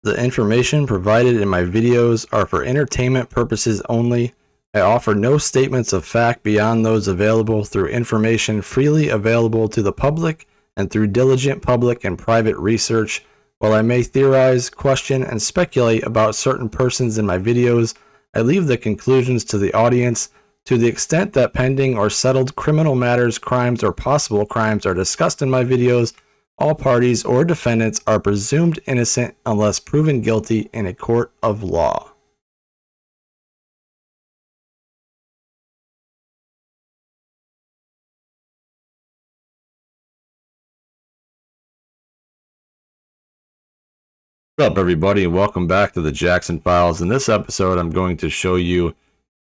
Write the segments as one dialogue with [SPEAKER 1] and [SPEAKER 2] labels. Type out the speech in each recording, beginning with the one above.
[SPEAKER 1] The information provided in my videos are for entertainment purposes only. I offer no statements of fact beyond those available through information freely available to the public and through diligent public and private research. While I may theorize, question, and speculate about certain persons in my videos, I leave the conclusions to the audience. To the extent that pending or settled criminal matters, crimes, or possible crimes are discussed in my videos, all parties or defendants are presumed innocent unless proven guilty in a court of law. What's up, everybody, and welcome back to the Jackson Files. In this episode, I'm going to show you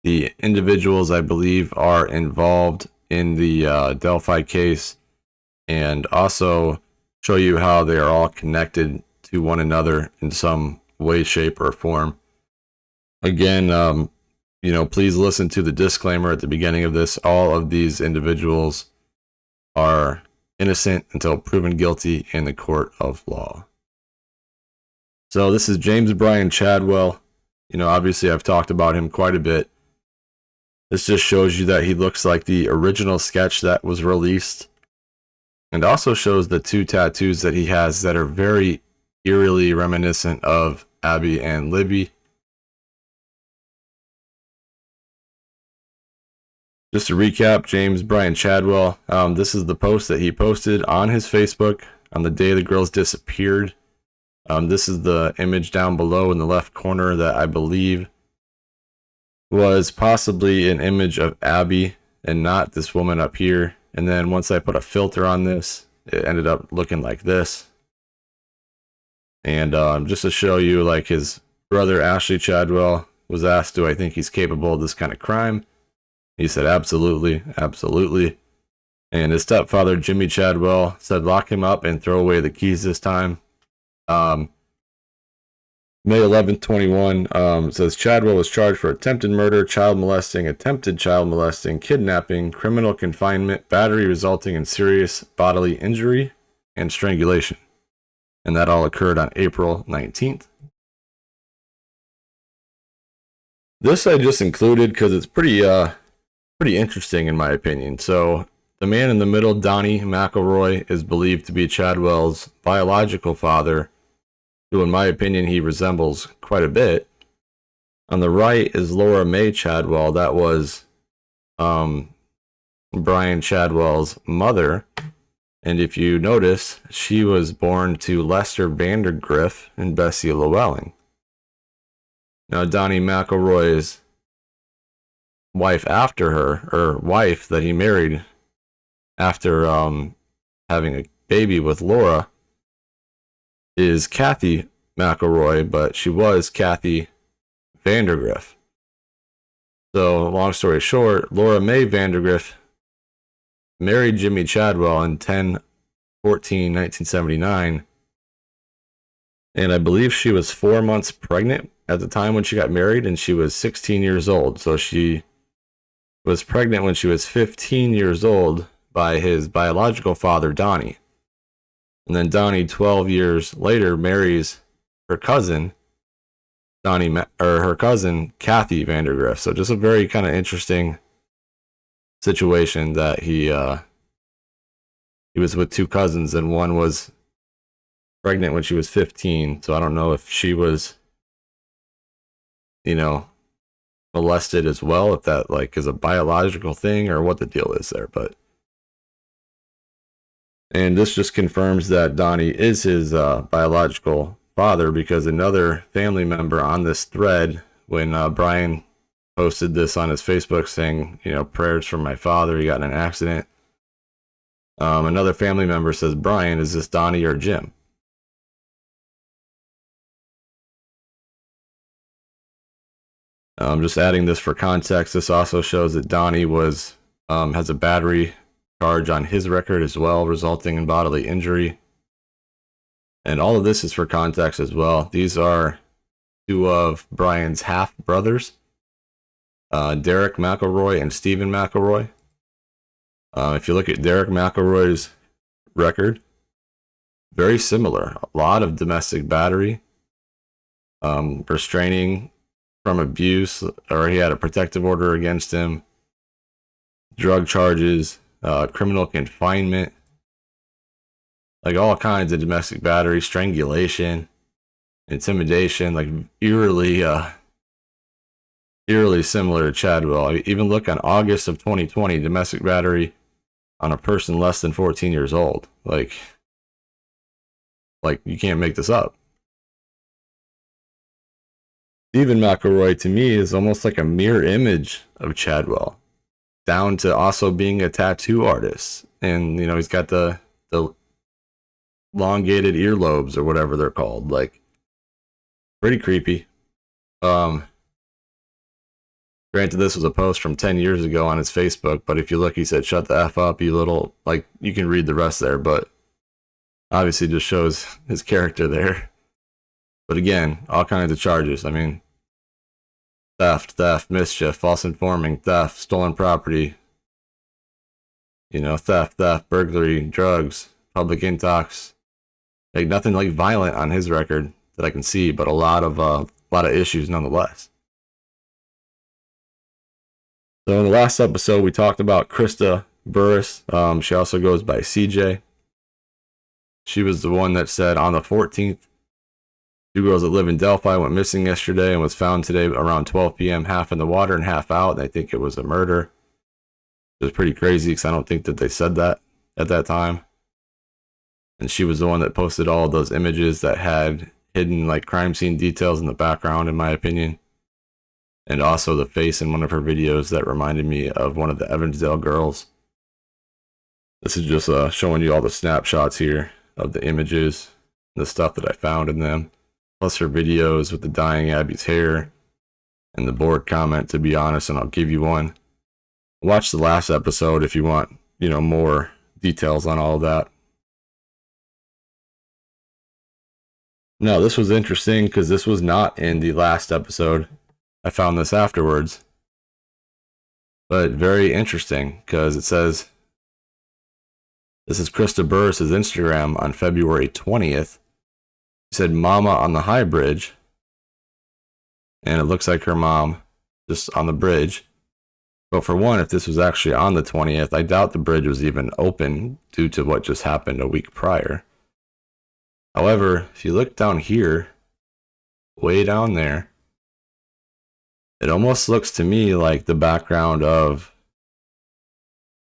[SPEAKER 1] the individuals I believe are involved in the Delphi case, and also show you how they are all connected to one another in some way, shape, or form. Again, please listen to the disclaimer at the beginning of this. All of these individuals are innocent until proven guilty in the court of law. So this is James Bryan Chadwell. Obviously I've talked about him quite a bit. This just shows you that he looks like the original sketch that was released. And also shows the two tattoos that he has that are very eerily reminiscent of Abby and Libby. Just to recap, James Bryan Chadwell, this is the post that he posted on his Facebook on the day the girls disappeared. This is the image down below in the left corner that I believe was possibly an image of Abby and not this woman up here. And then once I put a filter on this, it ended up looking like this. And just to show you, like, his brother Ashley Chadwell was asked, do I think he's capable of this kind of crime? He said, absolutely, absolutely. And his stepfather, Jimmy Chadwell, said, lock him up and throw away the keys this time. May 11th, 21, says Chadwell was charged for attempted murder, child molesting, attempted child molesting, kidnapping, criminal confinement, battery resulting in serious bodily injury, and strangulation. And that all occurred on April 19th. This I just included because it's pretty interesting in my opinion. So the man in the middle, Donnie McElroy, is believed to be Chadwell's biological father, who in my opinion he resembles quite a bit. On the right is Laura Mae Chadwell. That was Bryan Chadwell's mother. And if you notice, she was born to Lester Vandergriff and Bessie Llewellyn. Now Donnie McElroy's wife after her, or wife that he married after having a baby with Laura, is Kathy McElroy, but she was Kathy Vandergriff. So, long story short, Laura Mae Vandergriff married Jimmy Chadwell in 10/14/1979, and I believe she was 4 months pregnant at the time when she got married, and she was 16 years old. So she was pregnant when she was 15 years old by his biological father, Donnie. And then Donnie, 12 years later, marries her cousin, her cousin, Kathy Vandergriff. So just a very kind of interesting situation that he was with two cousins, and one was pregnant when she was 15. So I don't know if she was, molested as well, if that is a biological thing or what the deal is there, but. And this just confirms that Donnie is his biological father, because another family member on this thread, when Bryan posted this on his Facebook saying, prayers for my father, he got in an accident. Another family member says, Bryan, is this Donnie or Jim? I'm just adding this for context. This also shows that Donnie has a battery charge on his record as well, resulting in bodily injury. And all of this is for context as well. These are two of Bryan's half brothers, Derrick McElroy and Stephen McElroy. If you look at Derrick McElroy's record, very similar. A lot of domestic battery. restraining from abuse, or he had a protective order against him, drug charges, criminal confinement, like all kinds of domestic battery, strangulation, intimidation, like eerily similar to Chadwell. I even look on August of 2020, domestic battery on a person less than 14 years old. Like you can't make this up. Even McElroy, to me, is almost like a mirror image of Chadwell, down to also being a tattoo artist. And, you know, he's got the elongated earlobes or whatever they're called. Like, pretty creepy. Granted, this was a post from 10 years ago on his Facebook, but if you look, he said, "Shut the F up, you little," like, you can read the rest there, but obviously just shows his character there. But again, all kinds of charges. I mean, theft, mischief, false informing, theft, stolen property, you know, theft, burglary, drugs, public intox. Like, nothing like violent on his record that I can see, but a lot of issues nonetheless. So in the last episode, we talked about Christa Burris. She also goes by CJ. She was the one that said on the 14th, 2 girls that live in Delphi went missing yesterday and was found today around 12 p.m., half in the water and half out. And I think it was a murder. It was pretty crazy because I don't think that they said that at that time. And she was the one that posted all of those images that had hidden like crime scene details in the background, in my opinion. And also the face in one of her videos that reminded me of one of the Evansdale girls. This is just showing you all the snapshots here of the images, the stuff that I found in them. Plus her videos with the dying Abby's hair and the board comment, to be honest, and I'll give you one. Watch the last episode if you want, you know, more details on all of that. Now, this was interesting because this was not in the last episode. I found this afterwards. But very interesting because it says, this is Christa Burris' Instagram on February 20th. She said, "Mama on the high bridge." And it looks like her mom just on the bridge. But for one, if this was actually on the 20th, I doubt the bridge was even open due to what just happened a week prior. However, if you look down here, way down there, it almost looks to me like the background of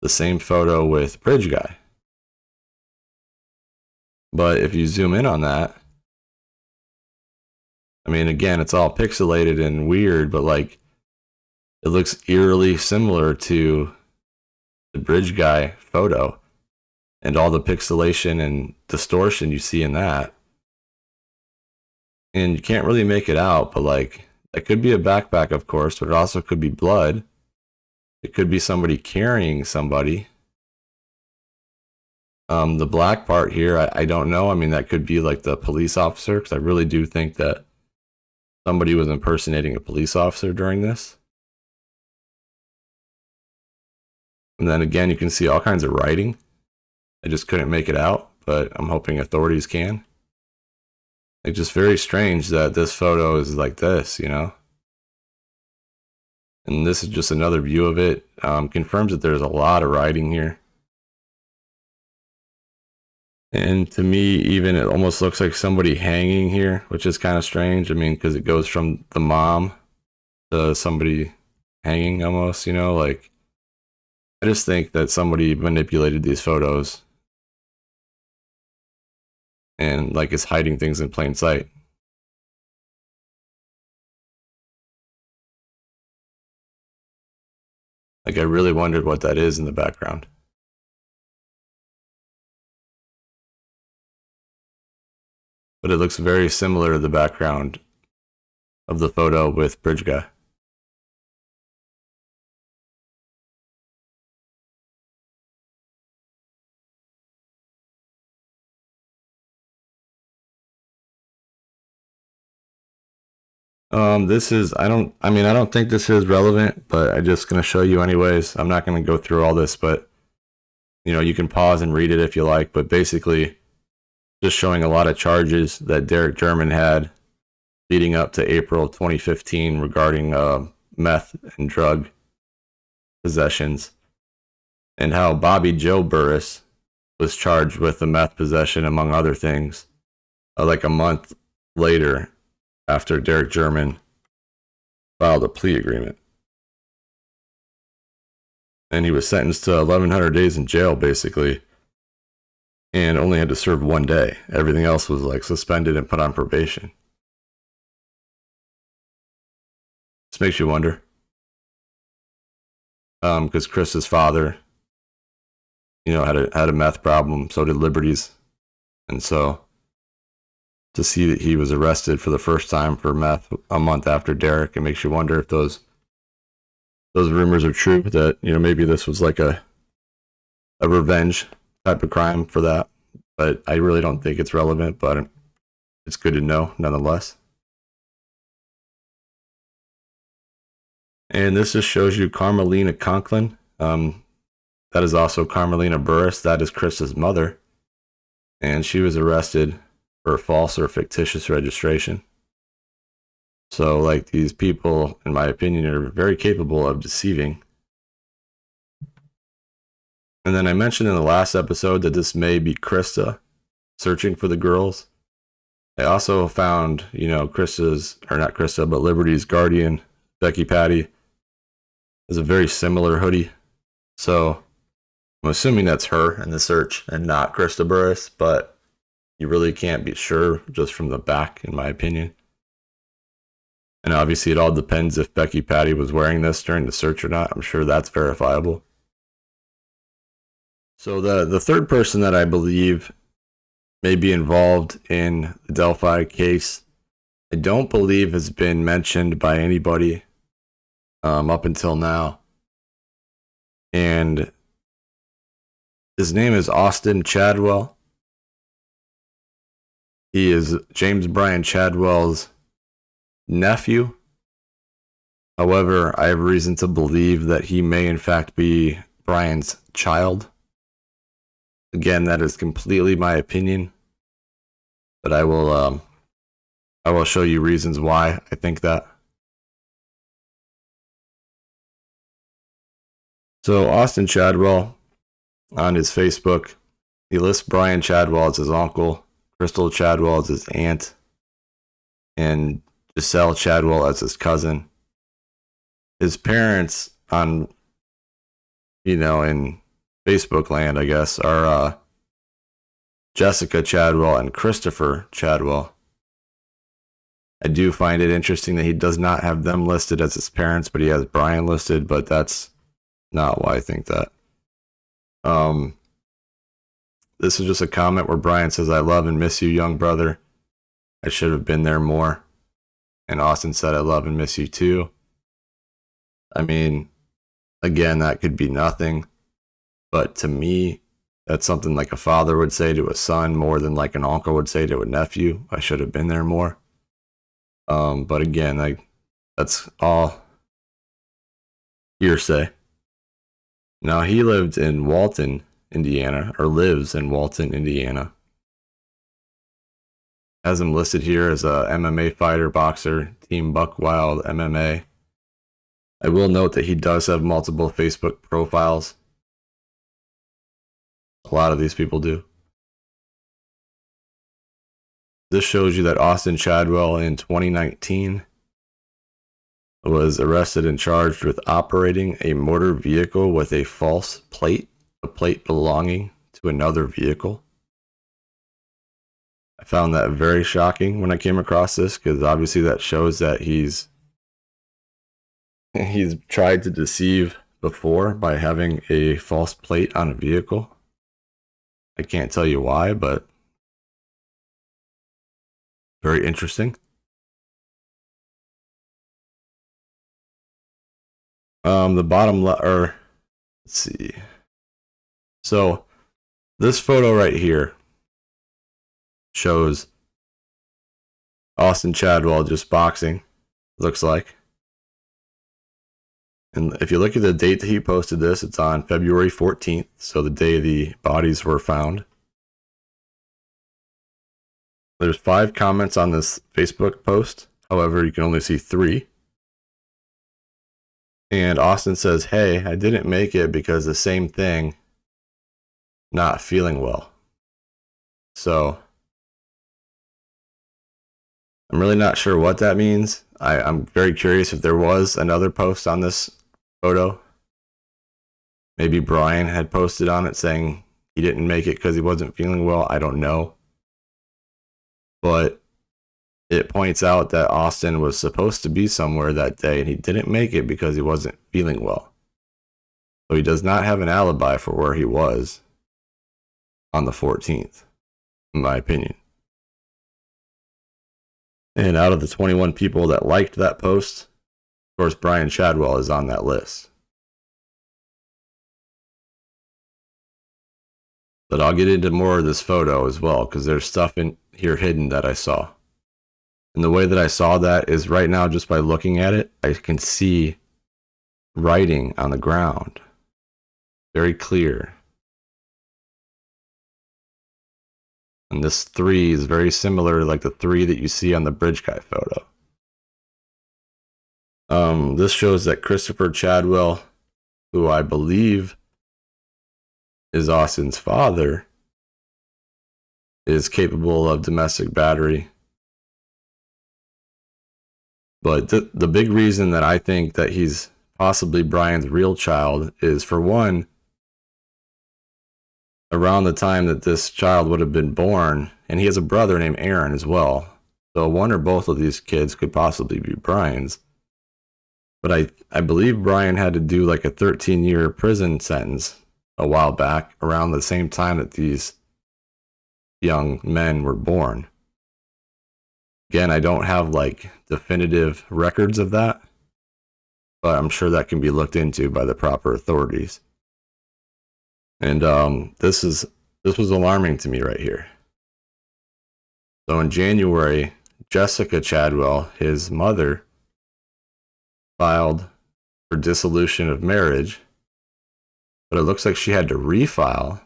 [SPEAKER 1] the same photo with Bridge Guy. But if you zoom in on that, I mean, again, it's all pixelated and weird, but like, it looks eerily similar to the Bridge Guy photo and all the pixelation and distortion you see in that. And you can't really make it out, but like, that could be a backpack, of course, but it also could be blood. It could be somebody carrying somebody. The black part here, I don't know. I mean, that could be like the police officer, because I really do think that somebody was impersonating a police officer during this. And then again, you can see all kinds of writing. I just couldn't make it out, but I'm hoping authorities can. It's just very strange that this photo is like this, you know? And this is just another view of it. Confirms that there's a lot of writing here. And to me, even it almost looks like somebody hanging here, which is kind of strange. I mean, because it goes from the mom to somebody hanging almost, you know? Like, I just think that somebody manipulated these photos and like is hiding things in plain sight. Like, I really wondered what that is in the background. But it looks very similar to the background of the photo with Bridge Guy. This is, I don't think this is relevant, but I'm just going to show you anyways. I'm not going to go through all this, but, you know, you can pause and read it if you like, but basically just showing a lot of charges that Derrick German had leading up to April of 2015 regarding meth and drug possessions, and how Bobby Joe Burris was charged with the meth possession, among other things, like a month later after Derrick German filed a plea agreement. And he was sentenced to 1,100 days in jail, basically, and only had to serve 1 day. Everything else was like suspended and put on probation. This makes you wonder. Because Chris's father, had a meth problem, so did Liberty's. And so to see that he was arrested for the first time for meth a month after Derrick, it makes you wonder if those rumors are true, that, maybe this was like a revenge type of crime for that. But I really don't think it's relevant, but it's good to know nonetheless. And this just shows you Carmelina Conklin. That is also Carmelina Burris. That is Chris's mother. And she was arrested for false or fictitious registration. So, like, these people, in my opinion, are very capable of deceiving. And then I mentioned in the last episode that this may be Christa searching for the girls. I also found, Christa's, or not Christa, but Liberty's guardian, Becky Patty, is a very similar hoodie. So I'm assuming that's her in the search and not Christa Burris, but you really can't be sure just from the back, in my opinion. And obviously it all depends if Becky Patty was wearing this during the search or not. I'm sure that's verifiable. So the third person that I believe may be involved in the Delphi case, I don't believe has been mentioned by anybody up until now. And his name is Austin Chadwell. He is James Brian Chadwell's nephew. However, I have reason to believe that he may in fact be Brian's child. Again, that is completely my opinion, but I will show you reasons why I think that. So Austin Chadwell, on his Facebook, he lists Brian Chadwell as his uncle, Crystal Chadwell as his aunt, and Giselle Chadwell as his cousin. His parents in Facebook land, I guess, are Jessica Chadwell and Christopher Chadwell. I do find it interesting that he does not have them listed as his parents, but he has Brian listed, but that's not why I think that. This is just a comment where Brian says, "I love and miss you, young brother. I should have been there more." And Austin said, "I love and miss you too." I mean, again, that could be nothing, but to me, that's something like a father would say to a son more than like an uncle would say to a nephew. I should have been there more. But again, that's all hearsay. Now, he lived in Walton, Indiana, or lives in Walton, Indiana. Has him listed here as a MMA fighter, boxer, Team Buck Wild MMA. I will note that he does have multiple Facebook profiles. A lot of these people do. This shows you that Austin Chadwell in 2019 was arrested and charged with operating a motor vehicle with a false plate, a plate belonging to another vehicle. I found that very shocking when I came across this, because obviously that shows that he's tried to deceive before by having a false plate on a vehicle. I can't tell you why, but very interesting. The bottom let's see. So this photo right here shows Austin Chadwell just boxing, looks like. And if you look at the date that he posted this, it's on February 14th, so the day the bodies were found. There's 5 comments on this Facebook post. However, you can only see 3. And Austin says, hey, I didn't make it because the same thing, not feeling well. So I'm really not sure what that means. I'm very curious if there was another post on this photo. Maybe Brian had posted on it saying he didn't make it because he wasn't feeling well. I don't know. But it points out that Austin was supposed to be somewhere that day and he didn't make it because he wasn't feeling well. So he does not have an alibi for where he was on the 14th, in my opinion. And out of the 21 people that liked that post, of course, Brian Chadwell is on that list. But I'll get into more of this photo as well, because there's stuff in here hidden that I saw. And the way that I saw that is right now, just by looking at it, I can see writing on the ground. Very clear. And this 3 is very similar, like the 3 that you see on the bridge guy photo. This shows that Christopher Chadwell, who I believe is Austin's father, is capable of domestic battery. But the big reason that I think that he's possibly Brian's real child is, for one, around the time that this child would have been born, and he has a brother named Aaron as well. So one or both of these kids could possibly be Brian's. But I believe Brian had to do like a 13-year prison sentence a while back, around the same time that these young men were born. Again, I don't have like definitive records of that, but I'm sure that can be looked into by the proper authorities. And this was alarming to me right here. So in January, Jessica Chadwell, his mother, filed for dissolution of marriage, but it looks like she had to refile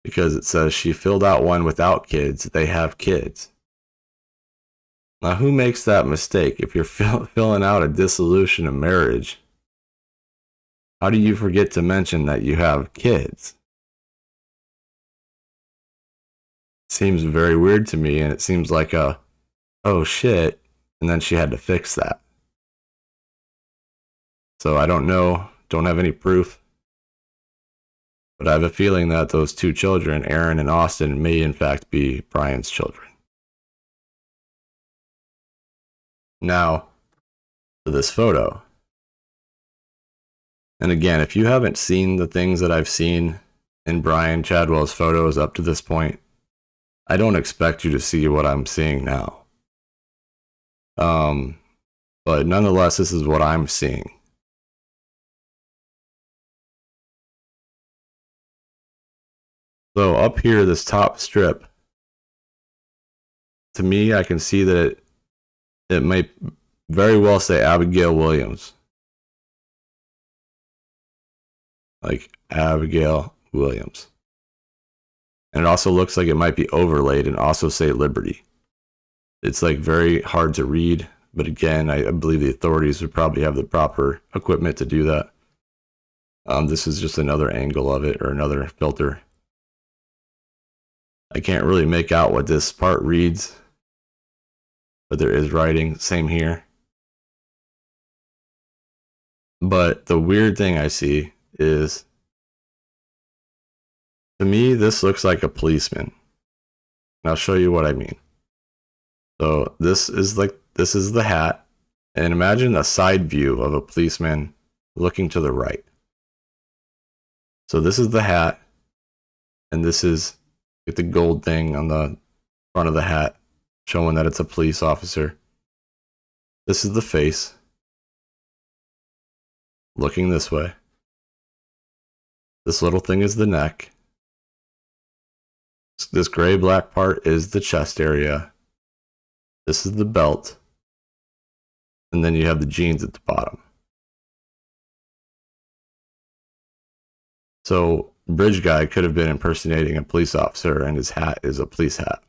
[SPEAKER 1] because it says she filled out one without kids. They have kids. Now, who makes that mistake? If you're filling out a dissolution of marriage, how do you forget to mention that you have kids? Seems very weird to me, and it seems like oh shit, and then she had to fix that. So I don't know, don't have any proof, but I have a feeling that those 2 children, Aaron and Austin, may in fact be Brian's children. Now, to this photo. And again, if you haven't seen the things that I've seen in Brian Chadwell's photos up to this point, I don't expect you to see what I'm seeing now. But nonetheless, this is what I'm seeing. So up here, this top strip, to me, I can see that it might very well say Abigail Williams. Like Abigail Williams. And it also looks like it might be overlaid and also say Liberty. It's like very hard to read, but again, I believe the authorities would probably have the proper equipment to do that. This is just another angle of it, or another filter. I can't really make out what this part reads, but there is writing, same here. But the weird thing I see is, to me, this looks like a policeman. And I'll show you what I mean. So this is the hat, and imagine a side view of a policeman looking to the right. So this is the hat, and this is the gold thing on the front of the hat, showing that it's a police officer. This is the face, looking this way. This little thing is the neck. This gray-black part is the chest area. This is the belt. And then you have the jeans at the bottom. So, Bridge Guy could have been impersonating a police officer, and his hat is a police hat.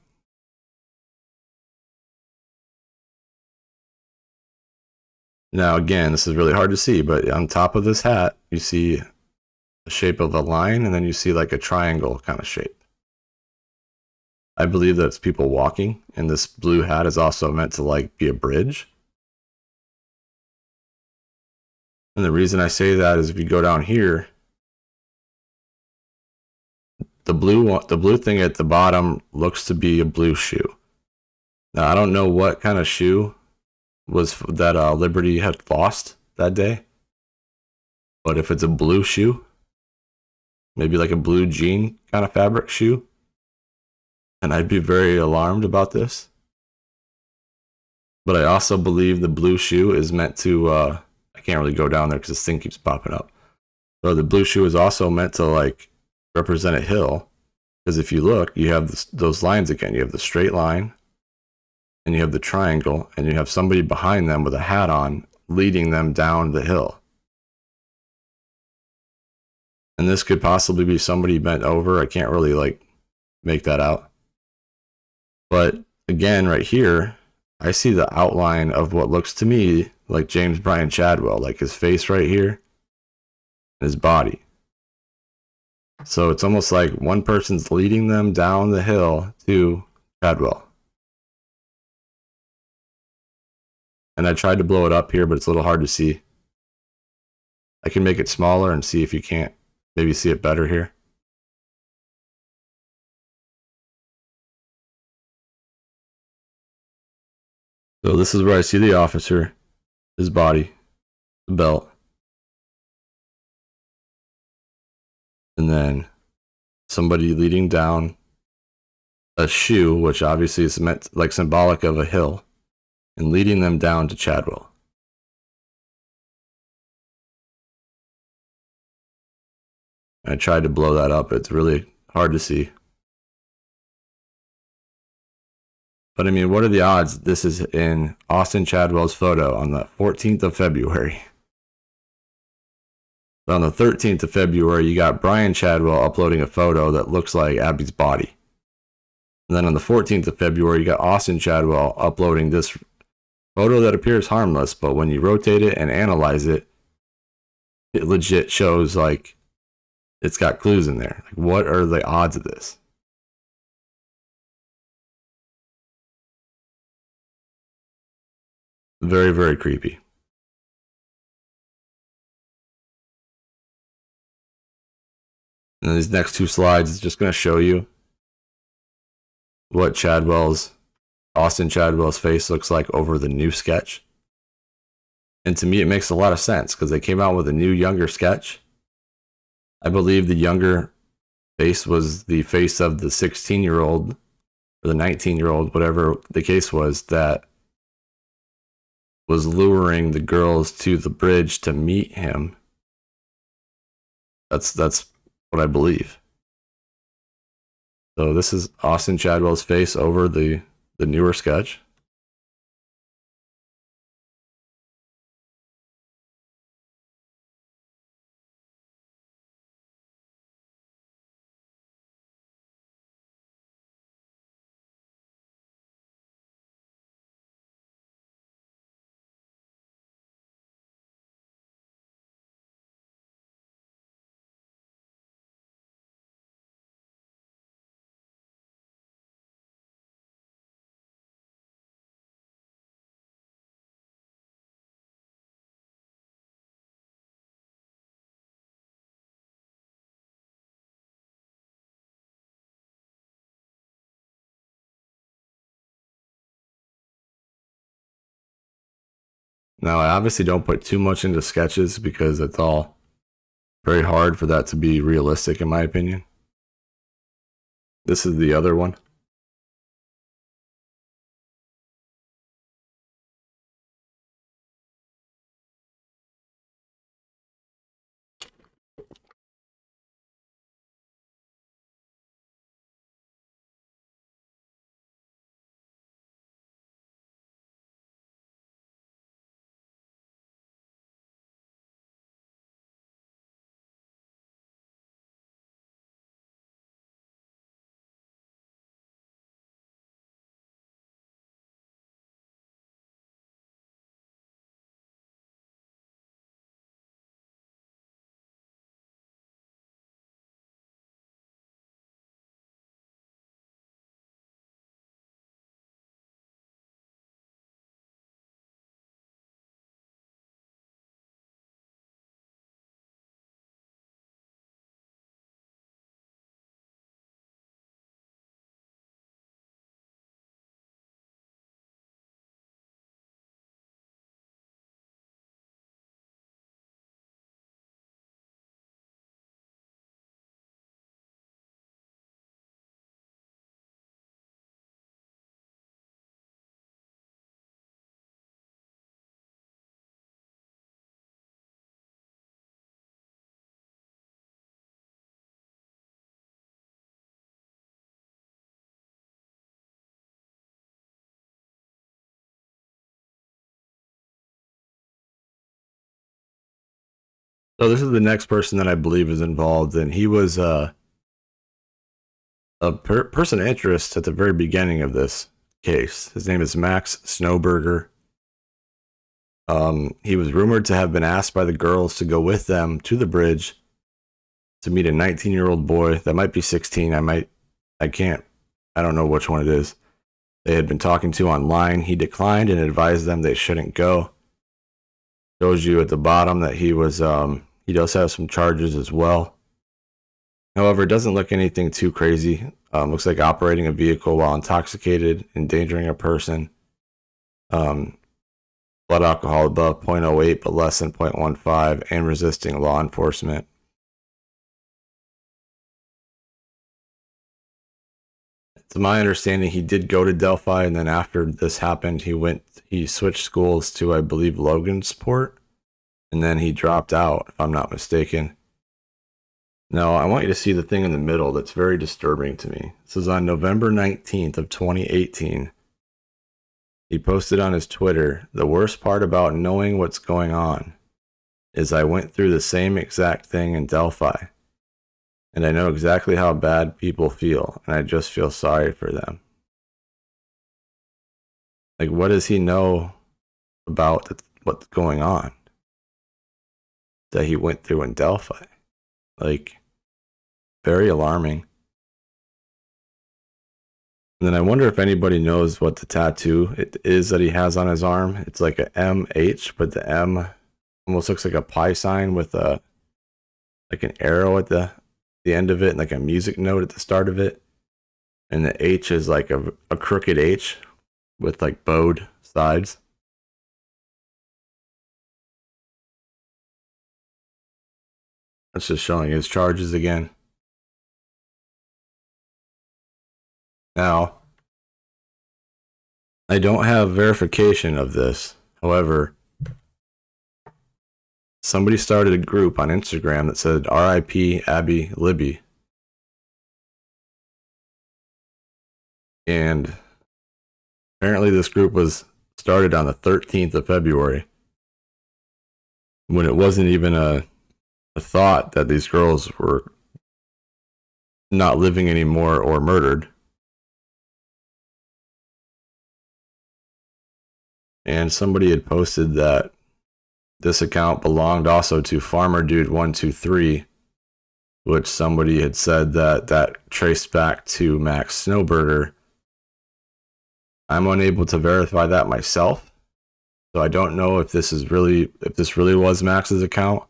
[SPEAKER 1] Now, again, this is really hard to see, but on top of this hat, you see the shape of a line, and then you see like a triangle kind of shape. I believe that it's people walking, and this blue hat is also meant to like be a bridge. And the reason I say that is if you go down here, the blue thing at the bottom looks to be a blue shoe. Now, I don't know what kind of shoe was that Liberty had lost that day, but if it's a blue shoe, maybe like a blue jean kind of fabric shoe, and I'd be very alarmed about this. But I also believe the blue shoe is meant to, I can't really go down there because this thing keeps popping up. So the blue shoe is also meant to like represent a hill, because if you look, you have those lines again. You have the straight line, and you have the triangle, and you have somebody behind them with a hat on leading them down the hill. And this could possibly be somebody bent over. I can't really like make that out. But again, right here, I see the outline of what looks to me like James Bryan Chadwell, like his face right here, and his body. So it's almost like one person's leading them down the hill to Chadwell. And I tried to blow it up here, but it's a little hard to see. I can make it smaller and see if you can't maybe see it better here. So this is where I see the officer, his body, the belt, and then somebody leading down a shoe, which obviously is meant like symbolic of a hill, and leading them down to Chadwell. I tried to blow that up. It's really hard to see. But I mean, what are the odds this is in Austin Chadwell's photo on the 14th of February? But on the 13th of February, you got Brian Chadwell uploading a photo that looks like Abby's body. And then on the 14th of February, you got Austin Chadwell uploading this photo that appears harmless, but when you rotate it and analyze it, it legit shows like it's got clues in there. Like, what are the odds of this? Very, very creepy. And these next two slides is just going to show you what Austin Chadwell's face looks like over the new sketch. And to me, it makes a lot of sense because they came out with a new, younger sketch. I believe the younger face was the face of the 16-year-old or the 19-year-old, whatever the case was, that was luring the girls to the bridge to meet him. That's what I believe. So this is Austin Chadwell's face over the newer sketch. Now, I obviously don't put too much into sketches because it's all very hard for that to be realistic, in my opinion. This is the other one. So this is the next person that I believe is involved, and he was a person of interest at the very beginning of this case. His name is Max Snoeberger. He was rumored to have been asked by the girls to go with them to the bridge to meet a 19-year-old boy that might be 16. I don't know which one it is. They had been talking to online. He declined and advised them they shouldn't go. Shows you at the bottom that he was, he does have some charges as well. However, it doesn't look anything too crazy. Looks like operating a vehicle while intoxicated, endangering a person. Blood alcohol above 0.08 but less than 0.15, and resisting law enforcement. To my understanding, he did go to Delphi, and then after this happened, he switched schools to, I believe, Logansport, and then he dropped out, if I'm not mistaken. Now, I want you to see the thing in the middle that's very disturbing to me. This is on November 19th of 2018. He posted on his Twitter, "The worst part about knowing what's going on is I went through the same exact thing in Delphi. And I know exactly how bad people feel, and I just feel sorry for them." Like, what does he know about what's going on that he went through in Delphi? Like, very alarming. And then I wonder if anybody knows what the tattoo it is that he has on his arm. It's like a MH, but the M almost looks like a pi sign with like an arrow at the end of it, and like a music note at the start of it. And the H is like a crooked H with like bowed sides. That's just showing his charges again. Now, I don't have verification of this. However, somebody started a group on Instagram that said RIP Abby Libby. And apparently this group was started on the 13th of February, when it wasn't even a thought that these girls were not living anymore or murdered. And somebody had posted that this account belonged also to Farmer Dude 123, which somebody had said that traced back to Max Snoeberger. I'm unable to verify that myself, so I don't know if this really was Max's account,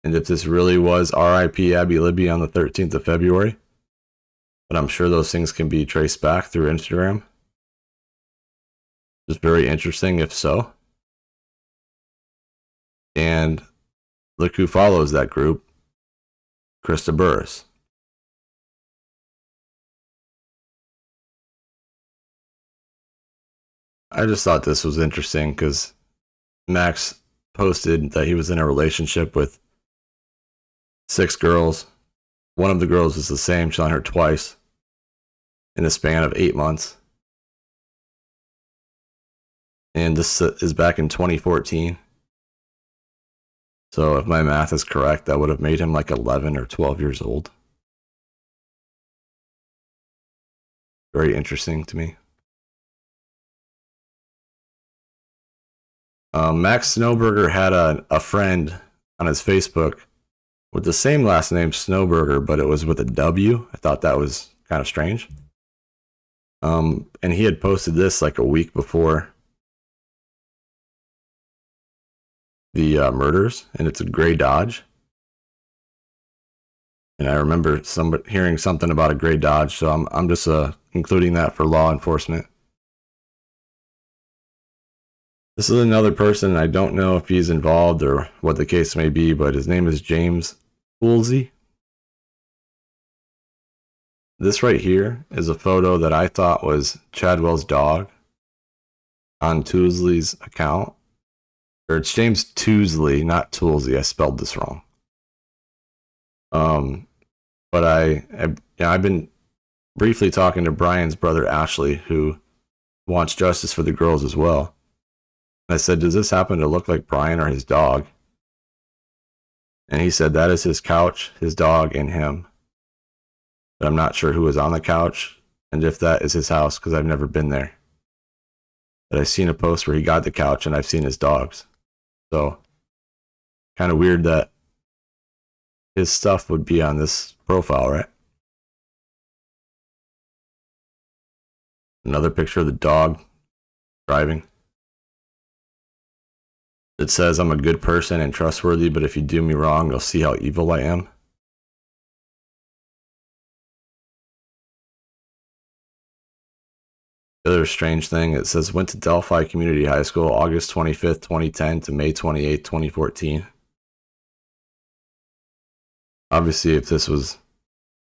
[SPEAKER 1] and if this really was RIP Abby Libby on the 13th of February. But I'm sure those things can be traced back through Instagram. Just very interesting if so. And look who follows that group. Christa Burris. I just thought this was interesting because Max posted that he was in a relationship with 6 girls. One of the girls was the same. She's on her twice in the span of 8 months. And this is back in 2014. So if my math is correct, that would have made him like 11 or 12 years old. Very interesting to me. Max Snoeberger had a friend on his Facebook with the same last name, Snoeberger, but it was with a W. I thought that was kind of strange. And he had posted this like a week before the murders, and it's a gray Dodge. And I remember hearing something about a gray Dodge, so I'm just including that for law enforcement. This is another person. I don't know if he's involved or what the case may be, but his name is James Toosley. This right here is a photo that I thought was Chadwell's dog on Toosley's account. Or it's James Toosley, not Toolsey. I spelled this wrong. But I've been briefly talking to Brian's brother Ashley, who wants justice for the girls as well. I said, does this happen to look like Brian or his dog? And he said that is his couch, his dog, and him. But I'm not sure who was on the couch and if that is his house because I've never been there. But I've seen a post where he got the couch and I've seen his dogs. So kind of weird that his stuff would be on this profile, right? Another picture of the dog driving. It says, I'm a good person and trustworthy, but if you do me wrong, you'll see how evil I am. The other strange thing, it says, went to Delphi Community High School, August 25th, 2010 to May 28th, 2014. Obviously, if this was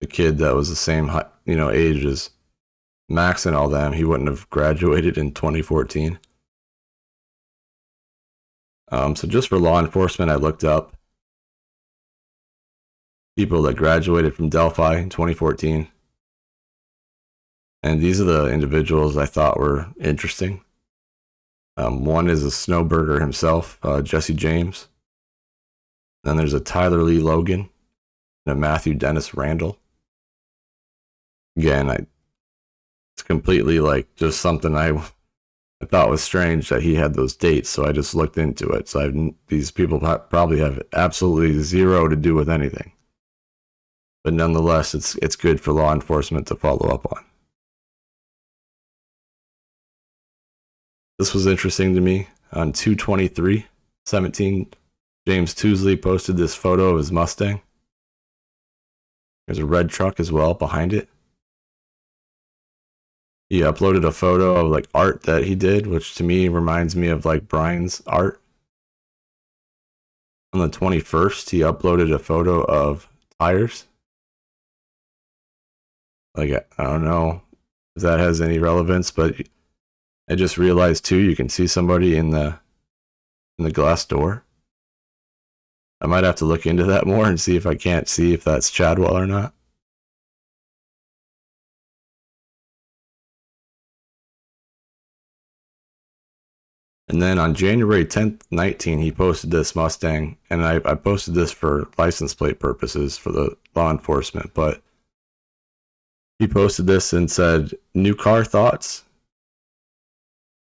[SPEAKER 1] a kid that was the same, age as Max and all them, he wouldn't have graduated in 2014. So just for law enforcement, I looked up people that graduated from Delphi in 2014. And these are the individuals I thought were interesting. One is a Snoeberger himself, Jesse James. Then there's a Tyler Lee Logan and a Matthew Dennis Randall. Again, it's completely like just something I thought was strange that he had those dates, so I just looked into it. So these people probably have absolutely zero to do with anything. But nonetheless, it's good for law enforcement to follow up on. This was interesting to me. On 2/23/17, James Toosley posted this photo of his Mustang. There's a red truck as well behind it. He uploaded a photo of like art that he did, which to me reminds me of like Brian's art. On the 21st, he uploaded a photo of tires. Like, I don't know if that has any relevance, but I just realized too, you can see somebody in the glass door. I might have to look into that more and see if I can't see if that's Chadwell or not. And then on January 10th, 19, he posted this Mustang, and I posted this for license plate purposes for the law enforcement, but he posted this and said, new car thoughts?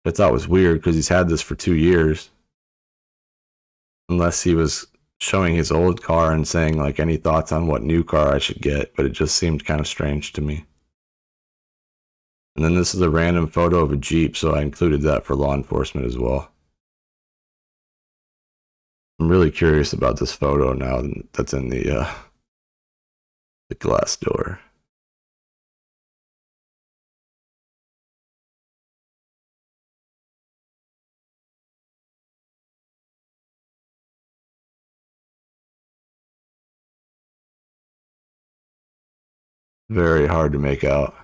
[SPEAKER 1] I thought was weird because he's had this for 2 years. Unless he was showing his old car and saying like any thoughts on what new car I should get, but it just seemed kind of strange to me. And then this is a random photo of a Jeep, so I included that for law enforcement as well. I'm really curious about this photo now that's in the glass door. Very hard to make out.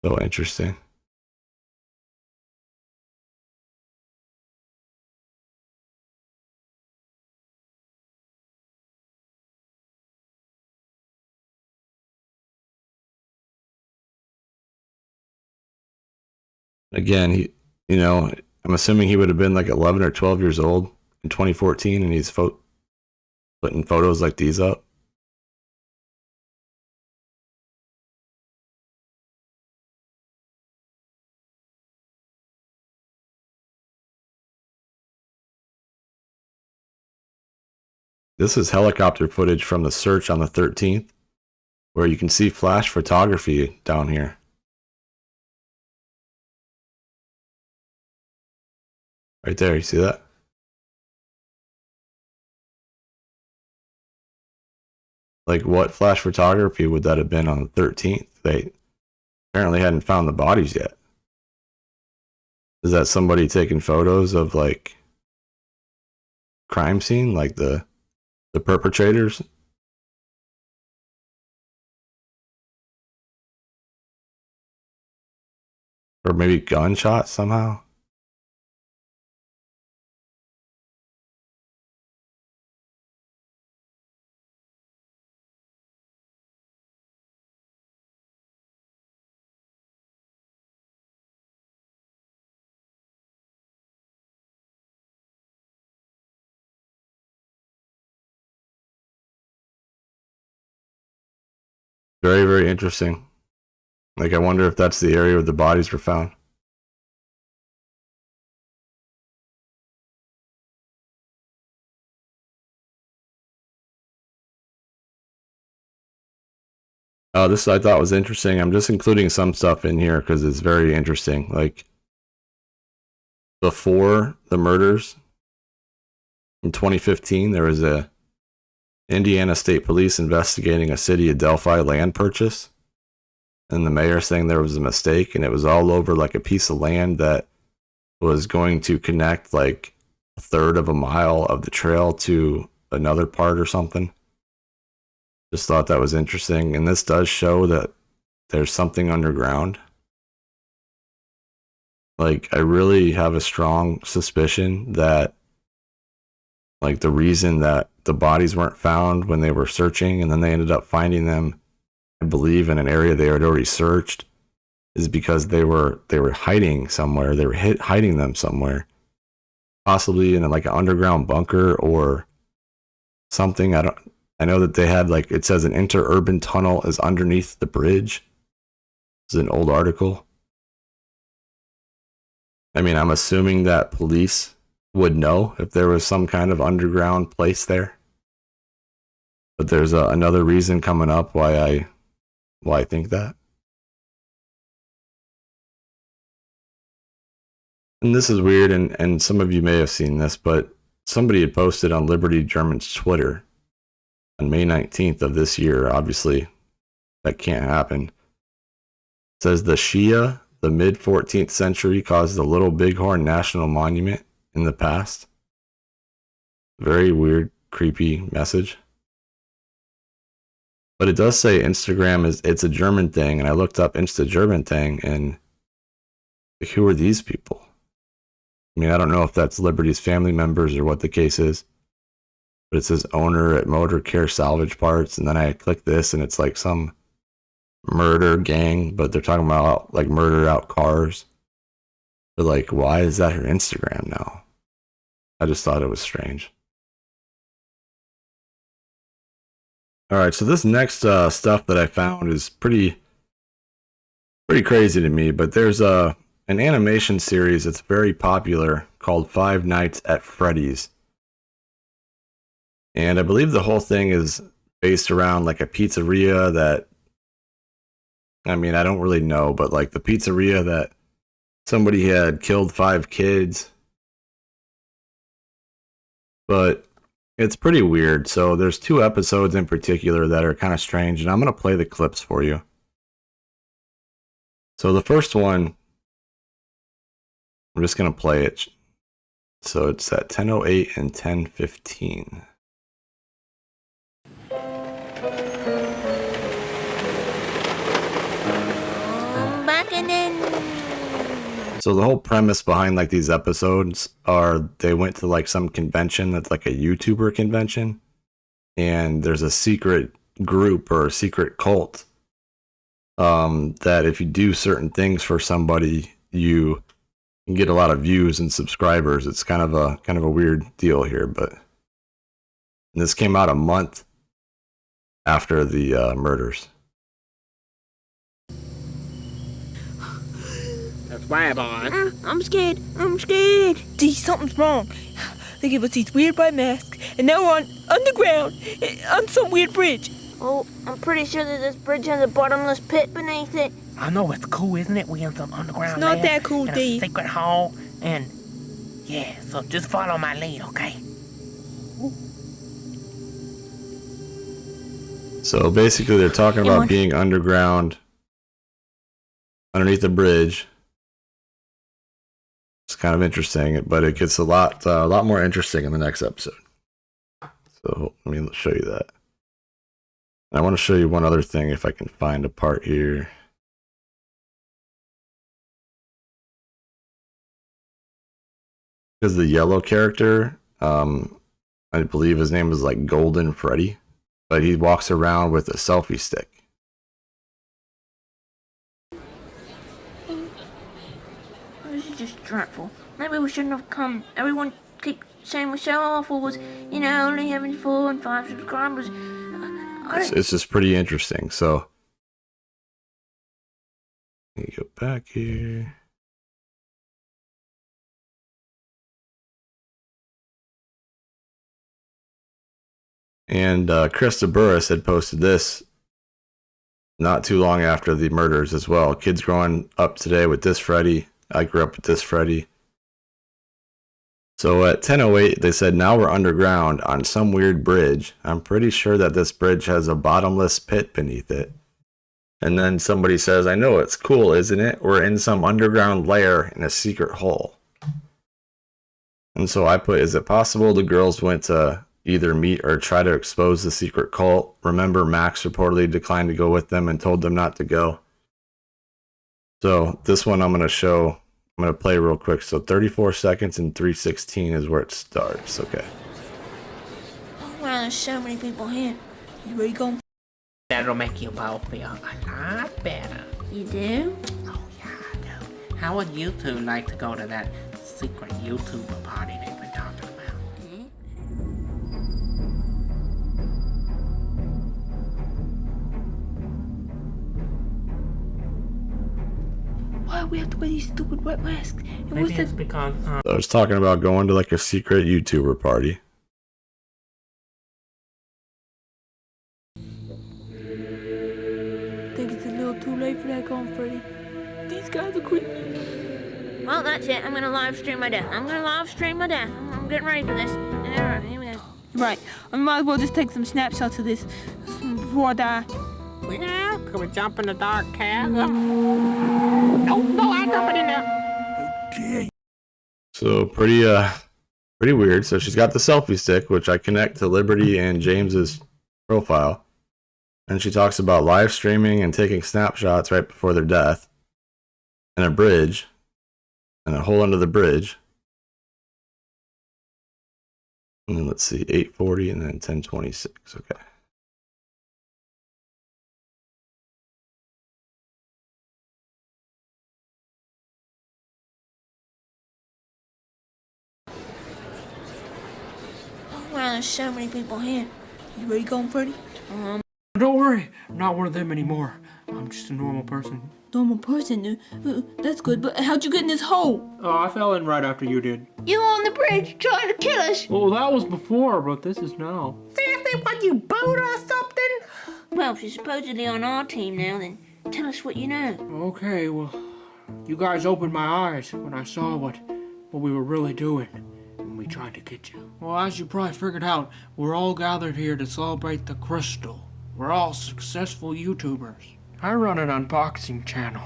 [SPEAKER 1] So interesting. Again, I'm assuming he would have been like 11 or 12 years old in 2014, and he's putting photos like these up. This is helicopter footage from the search on the 13th, where you can see flash photography down here. Right there, you see that? Like, what flash photography would that have been on the 13th? They apparently hadn't found the bodies yet. Is that somebody taking photos of like crime scene, like the perpetrators? Or maybe gunshots somehow? Very, very interesting. Like, I wonder if that's the area where the bodies were found. This I thought was interesting. I'm just including some stuff in here because it's very interesting. Like, before the murders in 2015, there was a Indiana State Police investigating a city of Delphi land purchase. And the mayor saying there was a mistake, and it was all over like a piece of land that was going to connect like a third of a mile of the trail to another part or something. Just thought that was interesting. And this does show that there's something underground. Like, I really have a strong suspicion that, like, the reason that the bodies weren't found when they were searching and then they ended up finding them, I believe, in an area they had already searched, is because they were hiding somewhere. They were hiding them somewhere, possibly in like an underground bunker or something. I know that they had, like, it says an interurban tunnel is underneath the bridge. This is an old article. I mean, I'm assuming that police would know if there was some kind of underground place there. But there's another reason coming up why I think that. And this is weird, and some of you may have seen this, but somebody had posted on Liberty German's Twitter on May 19th of this year. Obviously, that can't happen. It says the Shia, the mid-14th century, caused the Little Bighorn National Monument in the past. Very weird, creepy message. But it does say Instagram it's a German thing, and I looked up Insta German thing, and like, who are these people? I mean, I don't know if that's Liberty's family members or what the case is, but it says owner at Motor Care Salvage Parts, and then I click this, and it's like some murder gang, but they're talking about like murder out cars. But like, why is that her Instagram now? I just thought it was strange. All right, so this next stuff that I found is pretty crazy to me, but there's an animation series that's very popular called Five Nights at Freddy's. And I believe the whole thing is based around like a pizzeria that, I mean, I don't really know, but like the pizzeria that somebody had killed 5 kids. But it's pretty weird. So there's 2 episodes in particular that are kind of strange, and I'm going to play the clips for you. So the first one, I'm just going to play it. So it's at 10:08 and 10:15. So the whole premise behind like these episodes are they went to like some convention that's like a YouTuber convention, and there's a secret group or a secret cult that if you do certain things for somebody, you can get a lot of views and subscribers. It's kind of a weird deal here, but this came out a month after the murders.
[SPEAKER 2] That's why, boy.
[SPEAKER 3] I'm scared. D, something's wrong. They give us these weird white masks, and now we're underground on some weird bridge.
[SPEAKER 4] Oh, I'm pretty sure that this bridge has a bottomless pit beneath it.
[SPEAKER 2] I know, it's cool, isn't it? We in some underground
[SPEAKER 3] It's not
[SPEAKER 2] land
[SPEAKER 3] that cool,
[SPEAKER 2] in
[SPEAKER 3] D.
[SPEAKER 2] a secret hall, and yeah, so just follow my lead, okay?
[SPEAKER 1] So basically they're talking about being underground underneath the bridge. It's kind of interesting, but it gets a lot more interesting in the next episode. So let me show you that. I want to show you one other thing if I can find a part here. Because the yellow character, I believe his name is like Golden Freddy, but he walks around with a selfie stick.
[SPEAKER 4] This is just dreadful. Maybe we shouldn't have come. Everyone keep saying we're so awful, was, you know, only having 4 and 5 subscribers.
[SPEAKER 1] It's just pretty interesting. So back here. And Christa Burris had posted this not too long after the murders as well. Kids growing up today with this Freddy. I grew up with this Freddy. So at 10:08, they said, now we're underground on some weird bridge. I'm pretty sure that this bridge has a bottomless pit beneath it. And then somebody says, I know, it's cool, isn't it? We're in some underground lair in a secret hole. And so I put, is it possible the girls went to either meet or try to expose the secret cult? Remember, Max reportedly declined to go with them and told them not to go. So this one I'm going to show. I'm going to play real quick. So 34 seconds and 3:16 is where it starts. Okay.
[SPEAKER 4] Oh, wow, there's so many people here.
[SPEAKER 3] You ready to go?
[SPEAKER 2] That'll make you both feel a lot better.
[SPEAKER 4] You do?
[SPEAKER 2] Oh, yeah, I do. How would you two like to go to that secret YouTuber party they've been talking about?
[SPEAKER 3] Why do we have to wear these stupid wet masks? And
[SPEAKER 2] Maybe
[SPEAKER 3] what's
[SPEAKER 2] it's
[SPEAKER 3] that?
[SPEAKER 2] because,
[SPEAKER 1] I was talking about going to like a secret YouTuber party.
[SPEAKER 3] I think it's a little too late for that going, Freddy. These guys are creepy.
[SPEAKER 4] Well, that's it. I'm gonna live stream my death. I'm getting ready for this. Alright, here we go.
[SPEAKER 3] Right. I might as well just take some snapshots of this before I die.
[SPEAKER 2] yeah, can we jump in the dark chasm? No, I'm jumping in there.
[SPEAKER 1] So pretty weird. So she's got the selfie stick, which I connect to Liberty and James's profile. And she talks about live streaming and taking snapshots right before their death. And a bridge. And a hole under the bridge. And then let's see, 8:40 and then 10:26. Okay.
[SPEAKER 4] Oh, wow, there's so many people here.
[SPEAKER 3] You ready to go, Freddy?
[SPEAKER 5] Don't worry, I'm not one of them anymore. I'm just a normal person.
[SPEAKER 3] Normal person. That's good, but how'd you get in this hole?
[SPEAKER 5] Oh, I fell in right after you did.
[SPEAKER 4] You on the bridge trying to kill us?
[SPEAKER 5] Well, that was before, but this is now.
[SPEAKER 2] Seriously, what, you boat or something?
[SPEAKER 4] Well, if you're supposedly on our team now, then tell us what you know.
[SPEAKER 5] Okay, well, you guys opened my eyes when I saw what we were really doing when we tried to get you. Well, as you probably figured out, we're all gathered here to celebrate the Crystal. We're all successful YouTubers. I run an unboxing channel.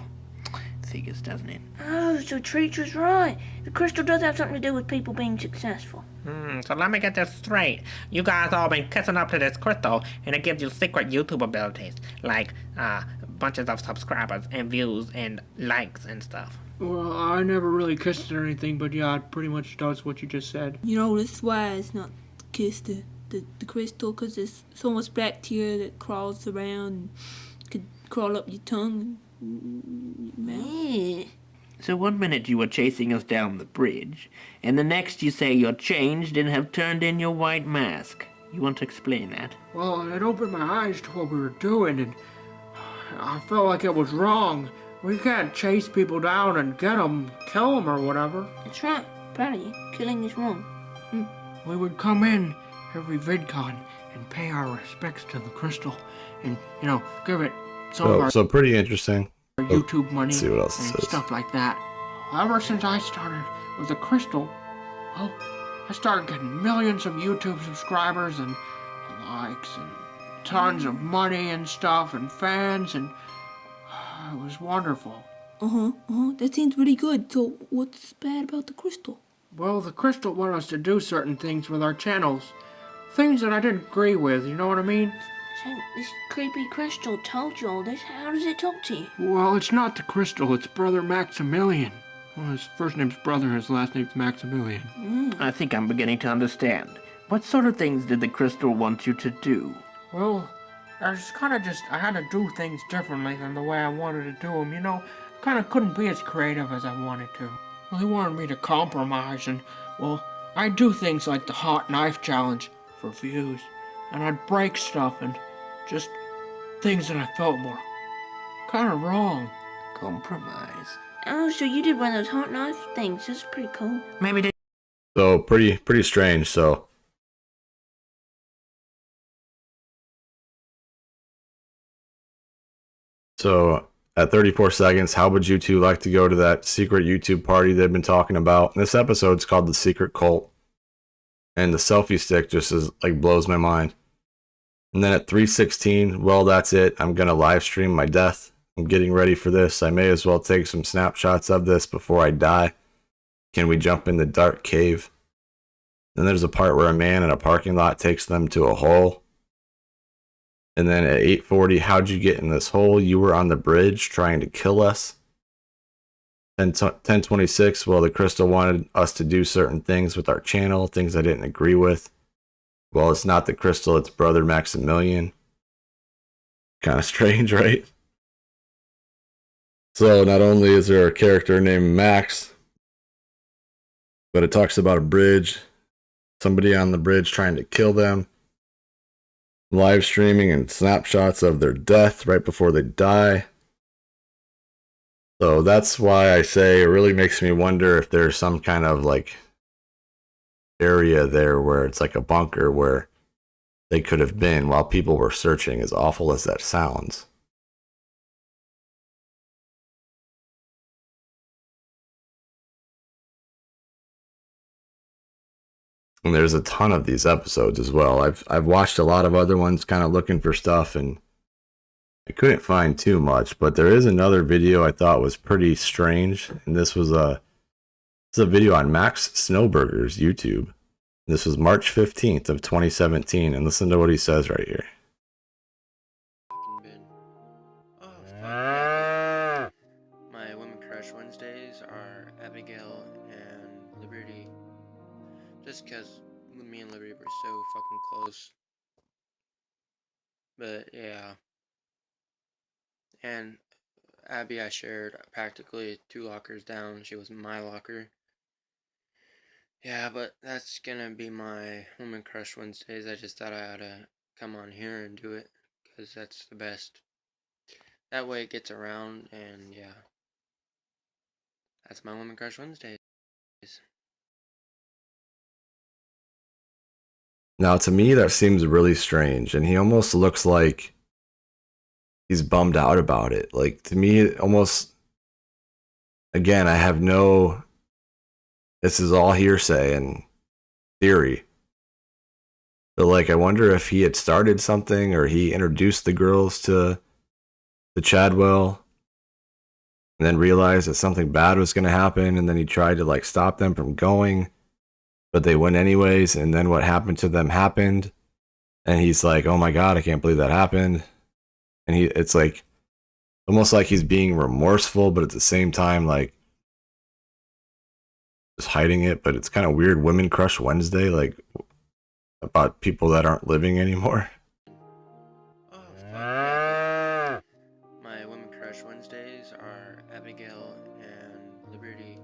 [SPEAKER 2] Figures, doesn't it?
[SPEAKER 4] Oh, so Treach was right. The crystal does have something to do with people being successful.
[SPEAKER 2] So let me get this straight. You guys all been kissing up to this crystal, and it gives you secret YouTube abilities, like bunches of subscribers and views and likes and stuff.
[SPEAKER 5] Well, I never really kissed or anything, but yeah, it pretty much does what you just said.
[SPEAKER 3] You know, that's why it's not kiss the crystal, because there's so much bacteria that crawls around and could crawl up your tongue and your mouth.
[SPEAKER 4] Yeah.
[SPEAKER 2] So one minute you were chasing us down the bridge, and the next you say you're changed and have turned in your white mask. You want to explain that?
[SPEAKER 5] Well, it opened my eyes to what we were doing, and I felt like it was wrong. We can't chase people down and get them, kill them or whatever.
[SPEAKER 4] That's right. Proud of you. Killing is wrong.
[SPEAKER 5] We would come in every VidCon and pay our respects to the crystal and, you know, give it some of our
[SPEAKER 1] So pretty interesting.
[SPEAKER 5] YouTube money
[SPEAKER 1] Let's see what else it
[SPEAKER 5] and
[SPEAKER 1] says.
[SPEAKER 5] stuff like that. Ever since I started with the crystal, well, I started getting millions of YouTube subscribers and likes and tons of money and stuff and fans, and it was wonderful.
[SPEAKER 3] That seems really good. So what's bad about the crystal?
[SPEAKER 5] Well, the crystal wanted us to do certain things with our channels. Things that I didn't agree with, you know what I mean?
[SPEAKER 4] So this creepy crystal told you all this. How does it talk to you?
[SPEAKER 5] Well, it's not the crystal, it's Brother Maximilian. Well, his first name's Brother, his last name's Maximilian.
[SPEAKER 2] I think I'm beginning to understand. What sort of things did the crystal want you to do?
[SPEAKER 5] Well, I had to do things differently than the way I wanted to do them, you know? Kind of couldn't be as creative as I wanted to. Well, he wanted me to compromise, and, well, I'd do things like the hot knife challenge for views, and I'd break stuff and just things that I felt more kind of wrong.
[SPEAKER 6] compromise.
[SPEAKER 4] Oh, so you did one of those hot knife things. That's pretty cool.
[SPEAKER 2] Maybe they
[SPEAKER 1] So pretty strange. So at 34 seconds, how would you two like to go to that secret YouTube party they've been talking about? And this episode's called The Secret Cult. And the selfie stick just is like blows my mind. And then at 3:16, well, that's it. I'm going to live stream my death. I'm getting ready for this. I may as well take some snapshots of this before I die. Can we jump in the dark cave? Then there's a part where a man in a parking lot takes them to a hole. And then at 8:40, how'd you get in this hole? You were on the bridge trying to kill us. 10:26, well, the Christa wanted us to do certain things with our channel, things I didn't agree with. Well, it's not the Crystal, it's Brother Maximilian. Kind of strange, right? So not only is there a character named Max, but it talks about a bridge, somebody on the bridge trying to kill them, live streaming and snapshots of their death right before they die. So that's why I say it really makes me wonder if there's some kind of like area there where it's like a bunker where they could have been while people were searching, as awful as that sounds. And there's a ton of these episodes as well. I've watched a lot of other ones kind of looking for stuff, and I couldn't find too much, but there is another video I thought was pretty strange, and this was a video on Max Snoeberger's YouTube. This was March 15th of 2017, and listen to what he says right here.
[SPEAKER 7] Oh, fuck. My Women Crush Wednesdays are Abigail and Liberty. Just because me and Liberty were so fucking close. But yeah. And Abby I shared practically 2 lockers down. She was my locker. Yeah, but that's gonna be my Woman Crush Wednesdays. I just thought I ought to come on here and do it, because that's the best. That way it gets around, and yeah. That's my Woman Crush Wednesdays.
[SPEAKER 1] Now, to me, that seems really strange, and he almost looks like he's bummed out about it. Like, to me, it almost, again, I have no, this is all hearsay and theory. But, like, I wonder if he had started something, or he introduced the girls to Chadwell, and then realized that something bad was going to happen, and then he tried to, like, stop them from going, but they went anyways, and then what happened to them happened, and he's like, oh my god, I can't believe that happened. And it's like almost like he's being remorseful, but at the same time, like, just hiding it. But it's kind of weird. Women Crush Wednesday, like, about people that aren't living anymore.
[SPEAKER 7] Oh, fuck. My Women Crush Wednesdays are Abigail and Liberty.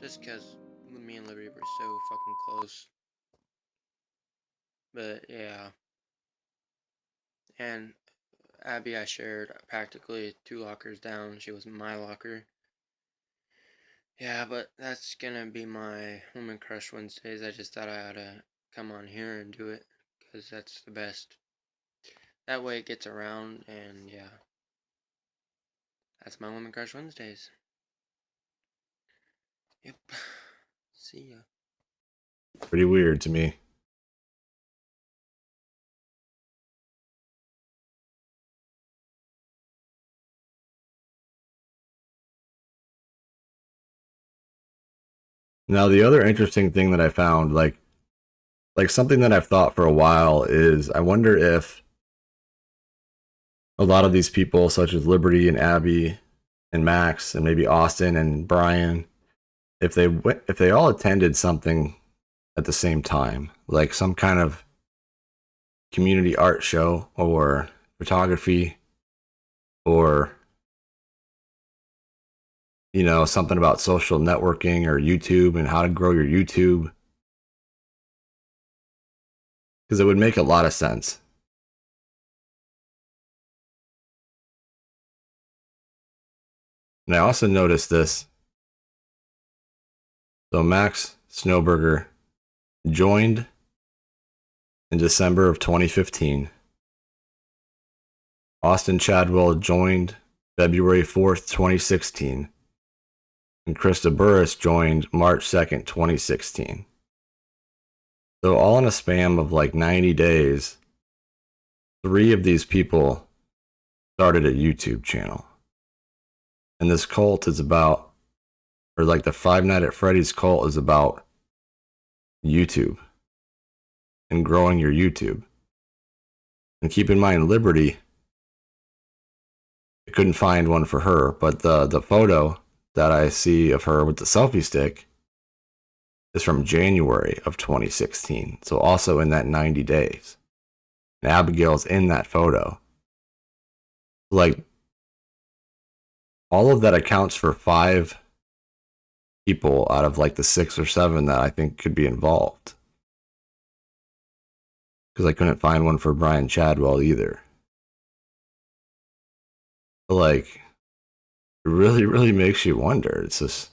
[SPEAKER 7] Just because me and Liberty were so fucking close. But yeah. And Abby I shared practically 2 lockers down. She was my locker. Yeah, but that's gonna be my Woman Crush Wednesdays. I just thought I ought to come on here and do it, because that's the best. That way it gets around, and yeah. That's my Woman Crush Wednesdays. Yep. See ya.
[SPEAKER 1] Pretty weird to me. Now, the other interesting thing that I found, like something that I've thought for a while, is I wonder if a lot of these people, such as Liberty and Abby and Max and maybe Austin and Brian, if they all attended something at the same time, like some kind of community art show or photography, or you know, something about social networking or YouTube and how to grow your YouTube. Because it would make a lot of sense. And I also noticed this. So Max Snoeberger joined in December of 2015. Austin Chadwell joined February 4th, 2016. And Christa Burris joined March 2nd, 2016. So all in a span of like 90 days, 3 of these people started a YouTube channel. And this cult is about, or like the Five Nights at Freddy's cult is about YouTube and growing your YouTube. And keep in mind, Liberty, I couldn't find one for her, but the photo that I see of her with the selfie stick is from January of 2016. So also in that 90 days. And Abigail's in that photo. Like, all of that accounts for 5 people out of like the 6 or 7 that I think could be involved. Because I couldn't find one for Brian Chadwell either. But like, it really, really makes you wonder. It's just.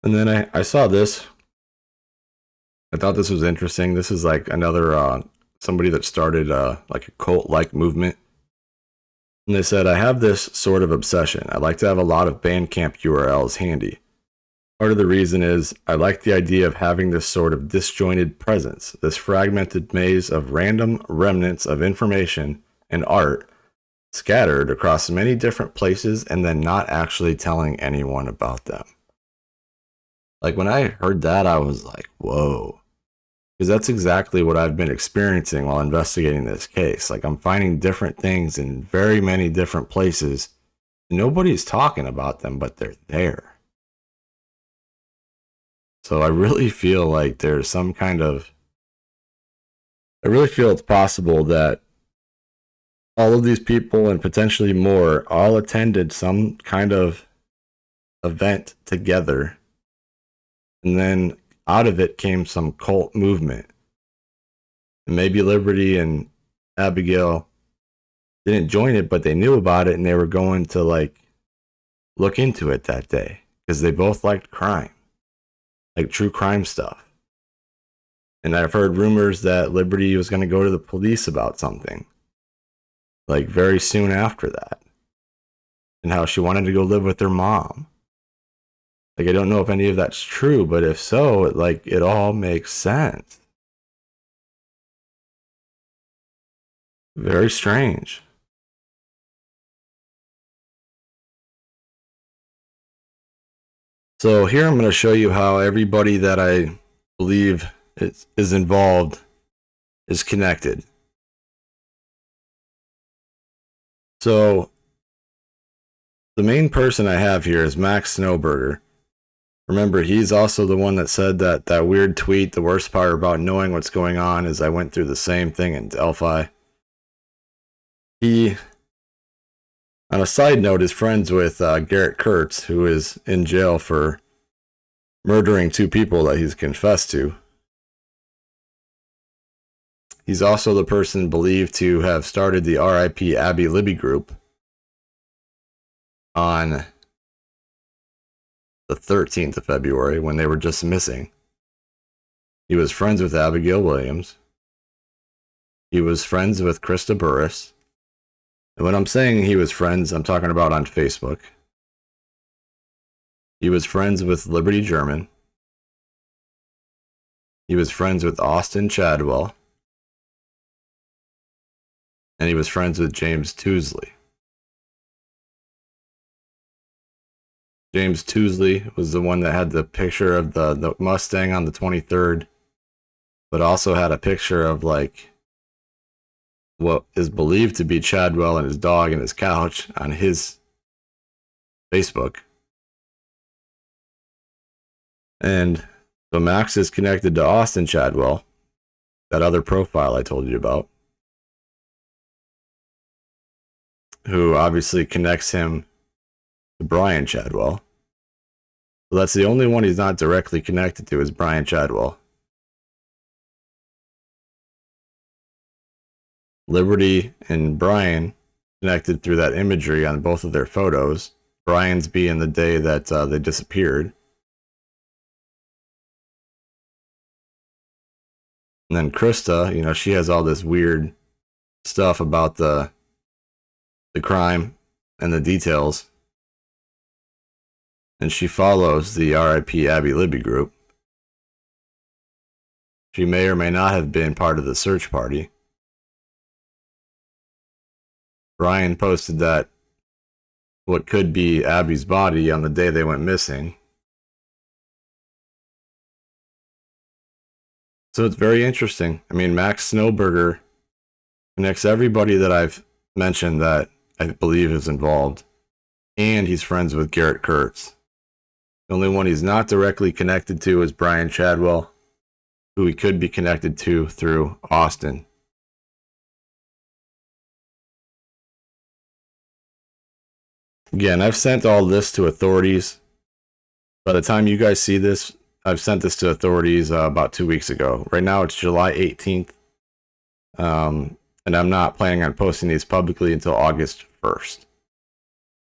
[SPEAKER 1] And then I saw this. I thought this was interesting. This is like another somebody that started like a cult-like movement. And they said, I have this sort of obsession. I like to have a lot of Bandcamp URLs handy. Part of the reason is I like the idea of having this sort of disjointed presence, this fragmented maze of random remnants of information and art scattered across many different places and then not actually telling anyone about them. Like when I heard that, I was like, whoa. Because that's exactly what I've been experiencing while investigating this case. Like I'm finding different things in very many different places. Nobody's talking about them, but they're there. So I really feel like there's some kind of... I really feel it's possible that all of these people and potentially more all attended some kind of event together. And then out of it came some cult movement. And maybe Liberty and Abigail didn't join it, but they knew about it and they were going to like look into it that day because they both liked crime, like true crime stuff. And I've heard rumors that Liberty was going to go to the police about something, like very soon after that, and how she wanted to go live with her mom. Like, I don't know if any of that's true, but if so, it all makes sense. Very strange. So here I'm going to show you how everybody that I believe is involved is connected. So the main person I have here is Max Snoeberger. Remember, he's also the one that said that weird tweet, the worst part about knowing what's going on is I went through the same thing in Delphi. He, on a side note, is friends with Garett Kirts, who is in jail for murdering 2 people that he's confessed to. He's also the person believed to have started the RIP Abby Libby group on the 13th of February when they were just missing. He was friends with Abigail Williams. He was friends with Christa Burris. And when I'm saying he was friends, I'm talking about on Facebook. He was friends with Liberty German. He was friends with Austin Chadwell. And he was friends with James Toosley. James Toosley was the one that had the picture of the Mustang on the 23rd, but also had a picture of like what is believed to be Chadwell and his dog and his couch on his Facebook. And so Max is connected to Austin Chadwell, that other profile I told you about, who obviously connects him to Brian Chadwell. So that's the only one he's not directly connected to is Brian Chadwell. Liberty and Brian connected through that imagery on both of their photos. Brian's being the day that they disappeared. And then Christa, you know, she has all this weird stuff about the crime and the details. And she follows the RIP Abby Libby group. She may or may not have been part of the search party. Brian posted that what could be Abby's body on the day they went missing. So it's very interesting. I mean, Max Snoeberger connects everybody that I've mentioned that I believe is involved. And he's friends with Garett Kirts. The only one he's not directly connected to is Brian Chadwell, who he could be connected to through Austin. Again, I've sent all this to authorities. By the time you guys see this, I've sent this to authorities about 2 weeks ago. Right now it's July 18th. And I'm not planning on posting these publicly until August 1st.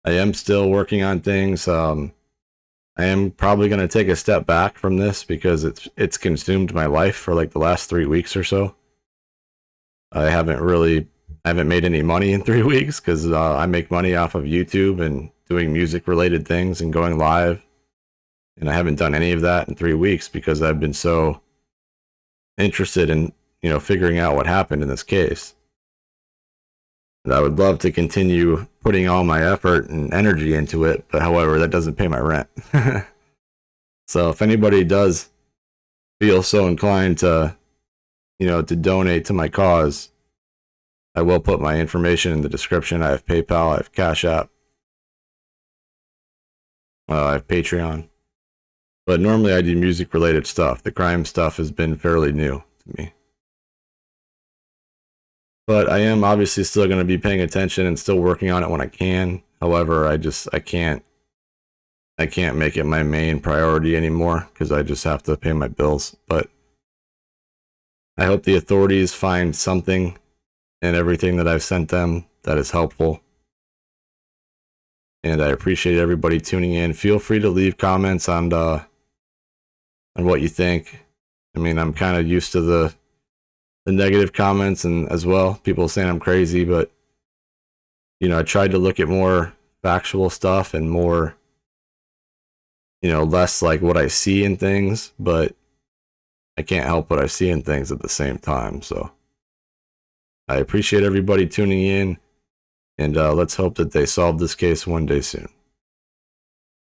[SPEAKER 1] I am still working on things. I am probably going to take a step back from this because it's consumed my life for like the last 3 weeks or so. I haven't made any money in 3 weeks because I make money off of YouTube and doing music related things and going live. And I haven't done any of that in 3 weeks because I've been so interested in, you know, figuring out what happened in this case. And I would love to continue putting all my effort and energy into it, but however, that doesn't pay my rent. So if anybody does feel so inclined to, you know, to donate to my cause, I will put my information in the description. I have PayPal, I have CashApp, I have Patreon. But normally I do music related stuff. The crime stuff has been fairly new to me. But I am obviously still going to be paying attention and still working on it when I can. However, I can't make it my main priority anymore because I just have to pay my bills. But I hope the authorities find something in everything that I've sent them that is helpful. And I appreciate everybody tuning in. Feel free to leave comments on what you think. I mean, I'm kind of used to the negative comments and as well, people saying I'm crazy, but you know, I tried to look at more factual stuff and more, you know, less like what I see in things, but I can't help what I see in things at the same time. So I appreciate everybody tuning in, and let's hope that they solve this case one day soon.